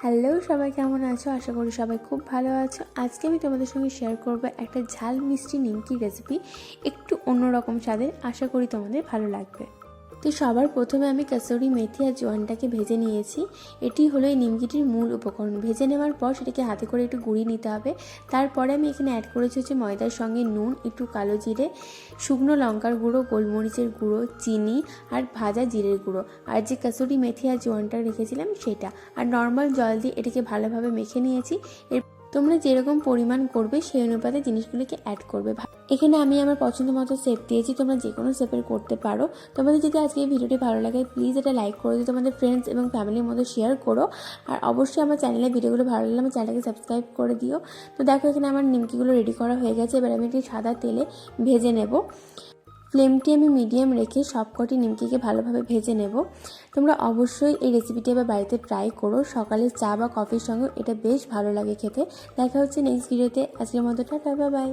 Hello সবাই, কেমন আছো? আশা করি সবাই খুব ভালো আছো। আজকে আমি তোমাদের সঙ্গে শেয়ার করব একটা ঝাল মিষ্টি নিমকি রেসিপি, একটু অন্যরকম স্বাদের। আশা করি তোমাদের ভালো লাগবে। তো সবার প্রথমে আমি কাসুরি মেথি আর জোয়ানটাকে ভেজে নিয়েছি। এটি হলো এই নিমকিটির মূল উপকরণ। ভেজে নেওয়ার পর সেটাকে হাতে করে একটু গুঁড়িয়ে নিতে হবে। তারপরে আমি এখানে অ্যাড করেছি ময়দার সঙ্গে নুন, একটু কালো জিরে, শুকনো লঙ্কার গুঁড়ো, গোলমরিচের গুঁড়ো, চিনি আর ভাজা জিরের গুঁড়ো, আর যে কাসুরি মেথি আর জোয়ানটা রেখেছিলাম সেটা, আর নর্মাল জল দিয়ে এটাকে ভালোভাবে মেখে নিয়েছি। তোমরা যেরকম পরিমাণ করবে সেই অনুপাতে জিনিসগুলিকে অ্যাড করবে। এখানে আমি আমার পছন্দ মতো শেপ দিয়েছি, তোমরা যে কোনো শেপের করতে পারো। তোমাদের যদি আজকে এই ভিডিওটি ভালো লাগে প্লিজ এটা লাইক করে দিও, তোমাদের ফ্রেন্ডস এবং ফ্যামিলির মধ্যে শেয়ার করো। আর অবশ্যই আমার চ্যানেলে ভিডিওগুলো ভালো লাগলে আমার চ্যানেলটাকে সাবস্ক্রাইব করে দিও। তো দেখো এখানে আমার নিমকিগুলো রেডি করা হয়ে গেছে। এবার আমি একটি সাদা তেলে ভেজে নেব। ফ্লেমটি আমি মিডিয়াম রেখে সবকটি নিমকিকে ভালোভাবে ভেজে নেব। তোমরা অবশ্যই এই রেসিপিটি এবার বাড়িতে ট্রাই করো। সকালে চা বা কফির সঙ্গে এটা বেশ ভালো লাগে খেতে। দেখা হচ্ছে নেক্সট ভিডিওতে। আজকের মতো টাটা, বাই বাই।